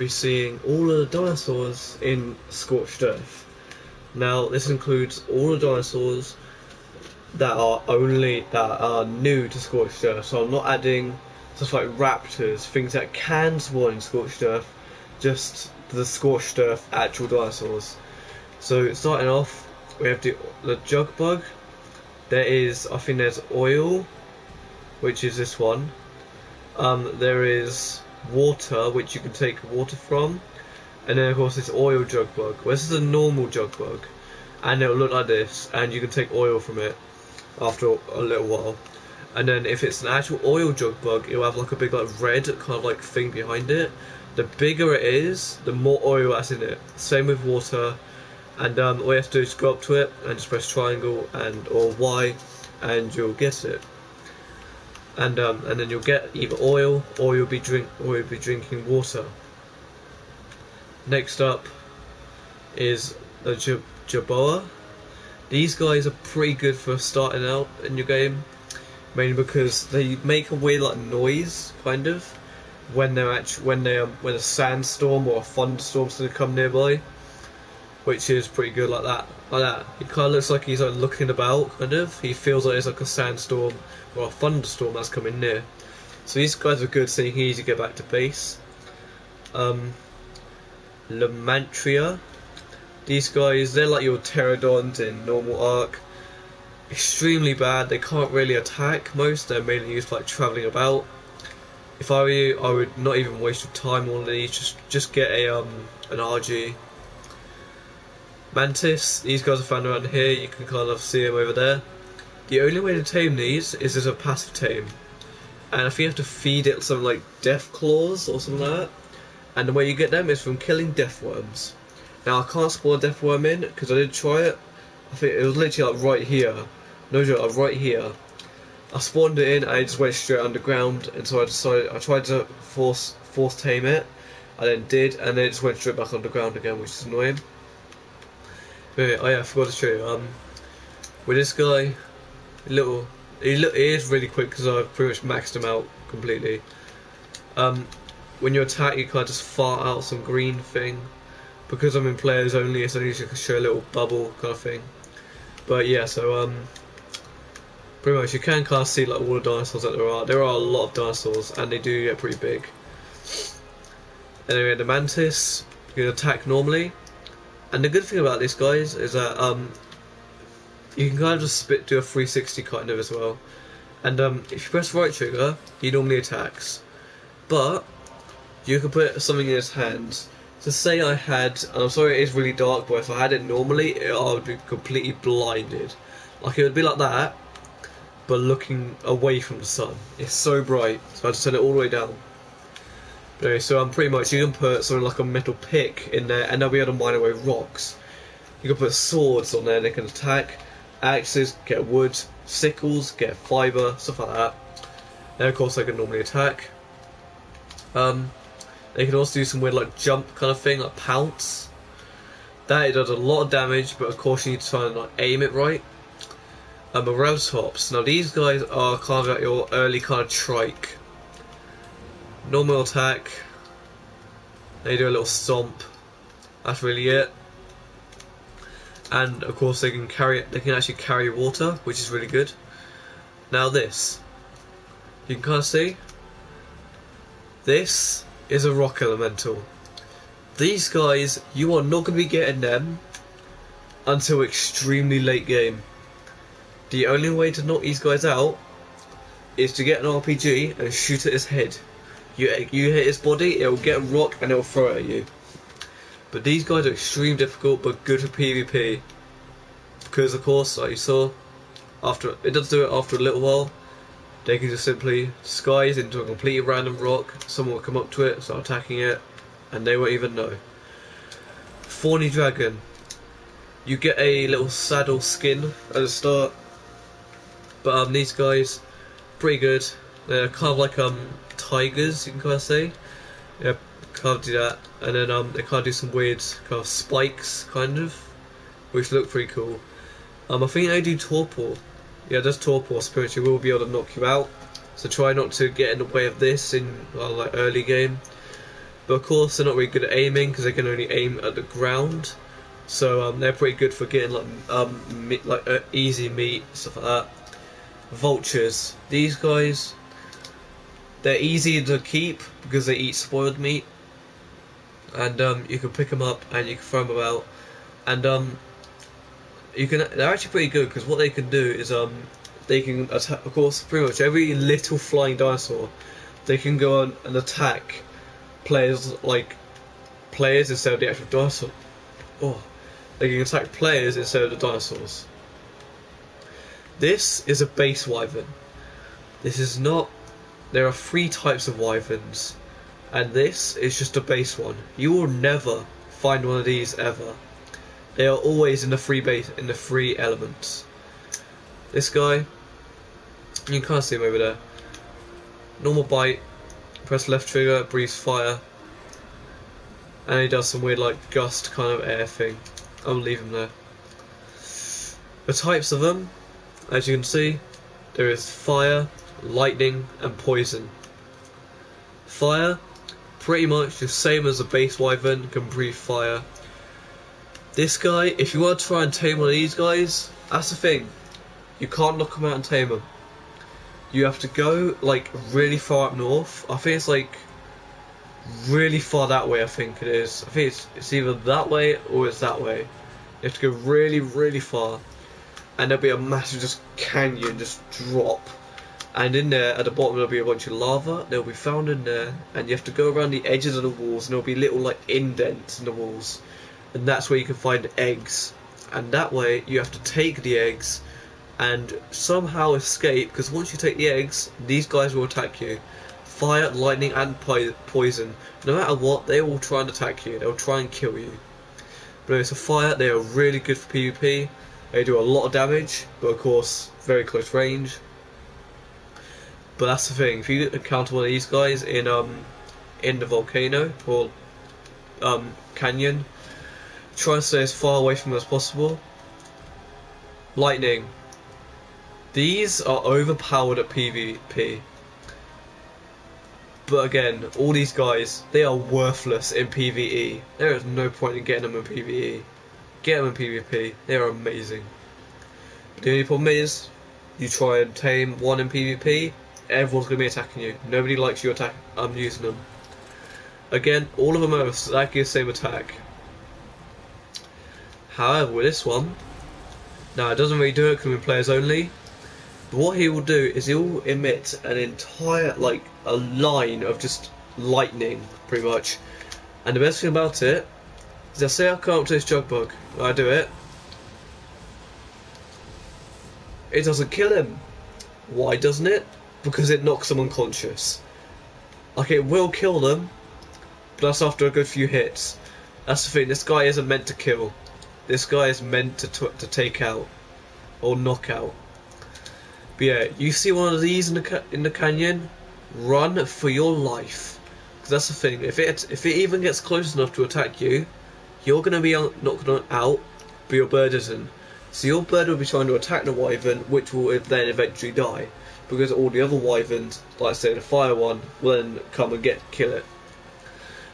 Be seeing all of the dinosaurs in Scorched Earth. Now, this includes all the dinosaurs that are new to Scorched Earth. So I'm not adding stuff like raptors, things that can spawn in Scorched Earth, just the Scorched Earth actual dinosaurs. So starting off, we have the jug bug. I think there's oil, which is this one. There is water, which you can take water from, and then of course this oil jug bug. Well, this is a normal jug bug, and it'll look like this, and you can take oil from it after a little while. And then if it's an actual oil jug bug, it'll have like a big like red kind of like thing behind it. The bigger it is, the more oil that's in it. Same with water, and all you have to do is go up to it and just press triangle or Y, and you'll get it. And then you'll get either oil or you'll be drinking water. Next up is the Jaboa. These guys are pretty good for starting out in your game, mainly because they make a weird like noise kind of when a sandstorm or a thunderstorm's gonna come nearby, which is pretty good like that. It kind of looks like he's like looking about, kind of. He feels like it's like a sandstorm or a thunderstorm that's coming near. So these guys are good, so you can easily get back to base. Manchuria. These guys, they're like your pterodons in normal Ark. Extremely bad. They can't really attack most. They're mainly used for like travelling about. If I were you, I would not even waste your time on these. Just get an RG. Mantis, these guys are found around here, you can kind of see them over there. The only way to tame these is as a passive tame, and if you have to feed it something like death claws or something like that, and the way you get them is from killing death worms. Now I can't spawn a death worm in because I did try it. I think it was literally like right here, no joke, like right here. I spawned it in and it just went straight underground, and so I tried to force tame it. I then did, and then it just went straight back underground again, which is annoying. Oh yeah, I forgot to show you. With this guy, he is really quick because I've pretty much maxed him out completely. When you attack, you kind of just fart out some green thing. Because I'm in players only, it's only just show a little bubble kind of thing. But yeah, so pretty much you can kind of see like all the dinosaurs that there are. There are a lot of dinosaurs, and they do get pretty big. Anyway, the Mantis, you can attack normally. And the good thing about this, guys, is that you can kind of just do a 360 kind of as well. And if you press right trigger, he normally attacks. But you can put something in his hands. So say I had, and I'm sorry it is really dark, but if I had it normally, I would be completely blinded. Like it would be like that, but looking away from the sun. It's so bright, so I had to turn it all the way down. Anyway, so pretty much you can put something like a metal pick in there, and they'll be able to mine away rocks. You can put swords on there, they can attack. Axes get wood, sickles get fibre, stuff like that. And of course they can normally attack. They can also do some weird like jump kind of thing, like pounce. That it does a lot of damage, but of course you need to try and like aim it right. Tops. Now these guys are kind of like your early kind of trike. Normal attack, they do a little stomp, that's really it. And of course they can actually carry water, which is really good. Now this, you can kind of see, this is a rock elemental. These guys, you are not going to be getting them until extremely late game. The only way to knock these guys out is to get an RPG and shoot at his head. You hit his body, it'll get a rock and it'll throw it at you. But these guys are extremely difficult, but good for PvP. Because of course, like you saw, it does do it after a little while. They can just simply disguise into a completely random rock. Someone will come up to it, start attacking it, and they won't even know. Thorny Dragon. You get a little saddle skin at the start. But these guys, pretty good. They're kind of like tigers, you can kind of say. Yeah, kind of do that, and then they kind of do some weird kind of spikes, kind of, which look pretty cool. I think they do torpor. Yeah, does torpor spiritually will be able to knock you out. So try not to get in the way of this in like early game. but of course they're not really good at aiming because they can only aim at the ground. So they're pretty good for getting easy meat, stuff like that. Vultures. These guys, they're easy to keep because they eat spoiled meat, and you can pick them up and you can throw them about, and they're actually pretty good because what they can do is they can attack, of course, pretty much every little flying dinosaur. They can go on and attack players instead of the actual dinosaur. Oh, they can attack players instead of the dinosaurs. This is a base wyvern. This is not. There are 3 types of wyverns, and this is just a base one. You will never find one of these ever. They are always in the 3 elements. This guy, you can't see him over there. Normal bite, press left trigger, breathes fire, and he does some weird like gust kind of air thing. I'll leave him there. The types of them, as you can see, there is fire, lightning, and poison. Fire, pretty much the same as a base wyvern, can breathe fire. This guy, if you want to try and tame one of these guys, that's the thing. You can't knock them out and tame them. You have to go like really far up north. I think it's like really far that way. I think it is. I think it's either that way or it's that way. You have to go really, really far, and there'll be a massive just canyon, just drop. And in there, at the bottom, there'll be a bunch of lava. They'll be found in there, and you have to go around the edges of the walls, and there'll be little like indents in the walls, and that's where you can find eggs. And that way, you have to take the eggs and somehow escape, because once you take the eggs, these guys will attack you. Fire, lightning, and poison. No matter what, they will try and attack you. They'll try and kill you. But anyway, so fire, they are really good for PvP. They do a lot of damage, but of course, very close range. But that's the thing. If you encounter one of these guys in the volcano or canyon, try and stay as far away from them as possible. Lightning. These are overpowered at PvP. But again, all these guys, they are worthless in PvE. There is no point in getting them in PvE. Get them in PvP. They are amazing. But the only problem is, you try and tame one in PvP, everyone's going to be attacking you. Nobody likes you using them. Again, all of them have exactly the same attack. However, with this one, now it doesn't really do it because we're players only. But what he will do is he will emit an entire, like, a line of just lightning, pretty much. And the best thing about it is I say I come up to this jug bug, and I do it. It doesn't kill him. Why doesn't it? Because it knocks them unconscious. Like, it will kill them, but that's after a good few hits. That's the thing, this guy isn't meant to kill. This guy is meant to take out, or knock out. But yeah, you see one of these in the canyon, run for your life. Because that's the thing, if it even gets close enough to attack you, you're going to be knocked out, but your bird isn't. So your bird will be trying to attack the wyvern, which will then eventually die. Because all the other wyverns, like I say the fire one, will then come and kill it.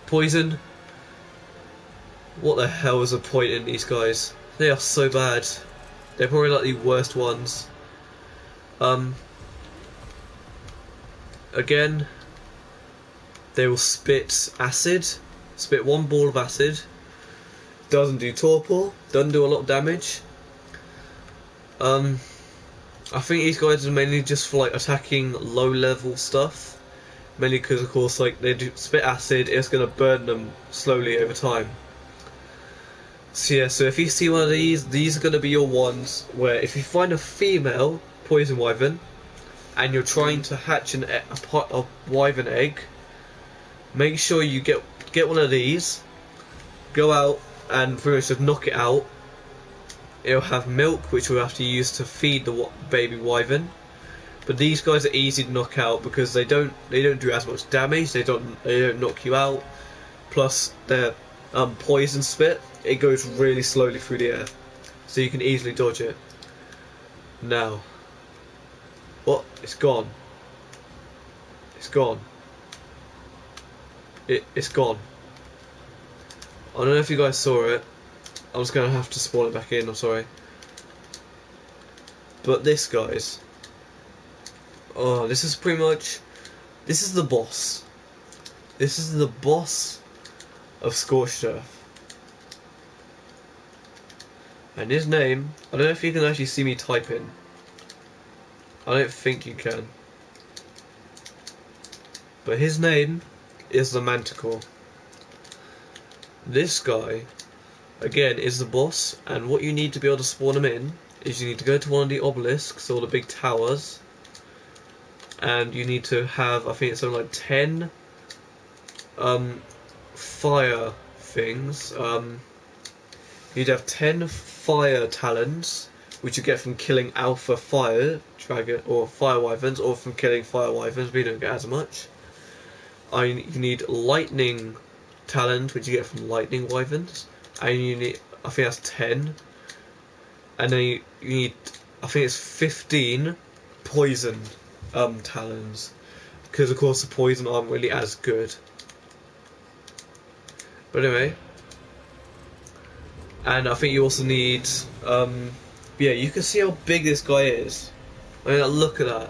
Poison. What the hell is the point in these guys? They are so bad. They're probably like the worst ones. Again, they will spit acid. Spit one ball of acid. Doesn't do torpor. Doesn't do a lot of damage. I think these guys are mainly just for like attacking low level stuff. Mainly because of course like they do spit acid, it's going to burn them slowly over time. So yeah, so if you see one of these are going to be your ones where if you find a female poison wyvern and you're trying to hatch a wyvern egg, make sure you get one of these, go out and pretty much just knock it out. It'll have milk which we'll have to use to feed the baby wyvern. But these guys are easy to knock out because they don't do as much damage. They don't knock you out. Plus their poison spit, it goes really slowly through the air, so you can easily dodge it. Now, what? It's gone. It's gone. it's gone. I don't know if you guys saw it. I was gonna have to spawn it back in. I'm sorry. But this, guys. Oh, this is pretty much. This is the boss. This is the boss of Scorched Earth. And his name, I don't know if you can actually see me type in. I don't think you can. But his name is the Manticore. This guy, again, is the boss, and what you need to be able to spawn him in is you need to go to one of the obelisks, or the big towers, and you need to have, I think it's something like 10 fire things. You'd have 10 fire talons, which you get from killing alpha fire dragon or fire wyverns, or from killing fire wyverns, but you don't get as much. You need lightning talons, which you get from lightning wyverns, and you need, I think that's 10, and then you need, I think it's 15 poison talons, because of course the poison aren't really as good. But anyway. And I think you also need, yeah, you can see how big this guy is. I mean, look at that.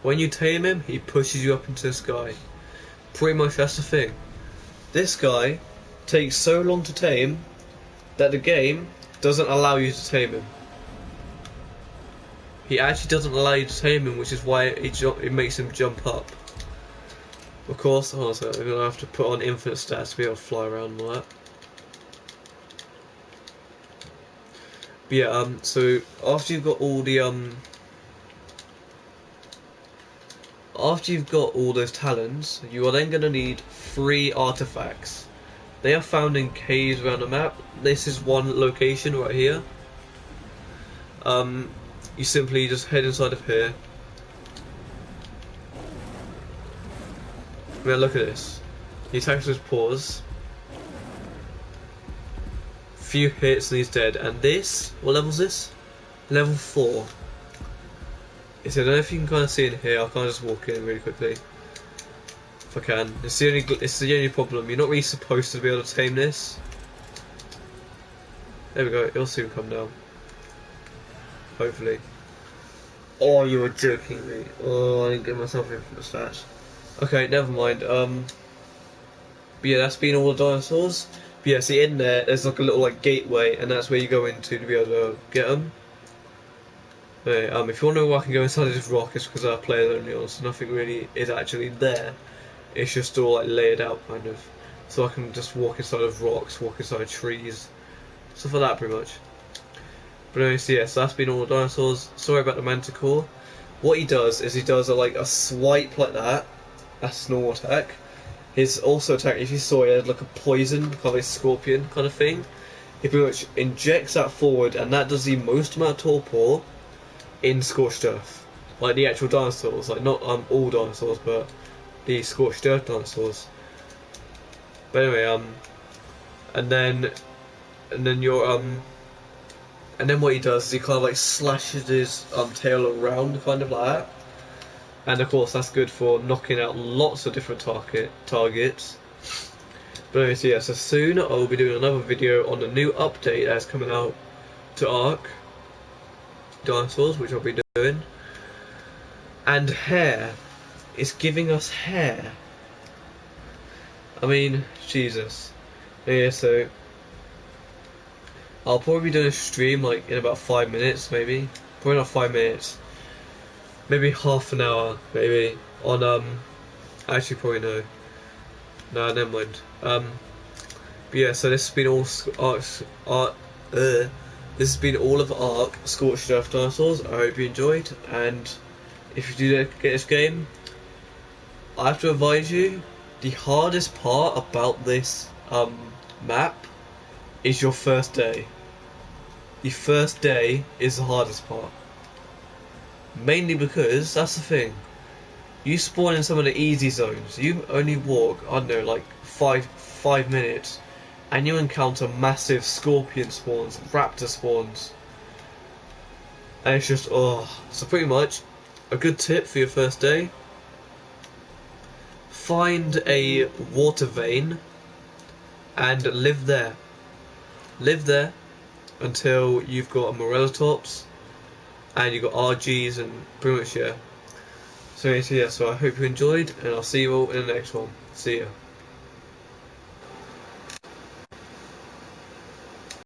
When you tame him, he pushes you up into the sky. Pretty much that's the thing. This guy takes so long to tame that the game doesn't allow you to tame him. He actually doesn't allow you to tame him, which is why it makes him jump up. Of course, hold on a second, I'm going to have to put on infinite stats to be able to fly around and all that. But yeah, so after you've got all the after you've got all those talons, you are then going to need 3 artifacts. They are found in caves around the map. This is one location right here. You simply just head inside of here. Now look at this. He attacks with paws. Few hits and he's dead. And this, what level is this? Level 4. So I don't know if you can kind of see in here. I can't just walk in really quickly. If I can. It's the only problem. You're not really supposed to be able to tame this. There we go. It'll soon come down. Hopefully. Oh, you were joking me. Oh, I didn't get myself in for the stats. Okay, never mind. But yeah, that's been all the dinosaurs. But yeah, see in there's like a little like gateway, and that's where you go into to be able to get them. Okay, if you want to know where I can go inside of this rock, it's because our players only on, so nothing really is actually there. It's just all like laid out kind of. So I can just walk inside of rocks, walk inside trees, stuff like that pretty much. But anyway, so yeah, so that's been all the dinosaurs. Sorry about the Manticore. What he does is he does like a swipe like that, a snore attack. His also attack, if you saw it, had like a poison, kind of like scorpion kind of thing. He pretty much injects that forward, and that does the most amount of torpor in Scorched Earth. Like the actual dinosaurs, like not all dinosaurs, but the Scorched Earth dinosaurs. But anyway, and then you're and then what he does is he kind of like slashes his tail around, kind of like that. And of course that's good for knocking out lots of different targets. But anyway, so yeah, so soon I will be doing another video on the new update that's coming out to Ark Dinosaurs, which I'll be doing. And hair. It's giving us hair. I mean, Jesus. Yeah, so I'll probably be doing a stream like in about 5 minutes, maybe. Probably not 5 minutes. Maybe half an hour, maybe. On actually probably no. No, never mind. But yeah, so this has been all this has been all of Ark Scorched Earth Dinosaurs. I hope you enjoyed, and if you do get this game, I have to advise you, the hardest part about this map is your first day. The first day is the hardest part. Mainly because, that's the thing, you spawn in some of the easy zones, you only walk, I don't know, like 5 minutes, and you encounter massive scorpion spawns, raptor spawns, and it's just, oh. So pretty much, a good tip for your first day, find a water vein and live there. Live there until you've got a Morellatops and you've got RGs and pretty much, yeah. So yeah, so I hope you enjoyed, and I'll see you all in the next one. See ya.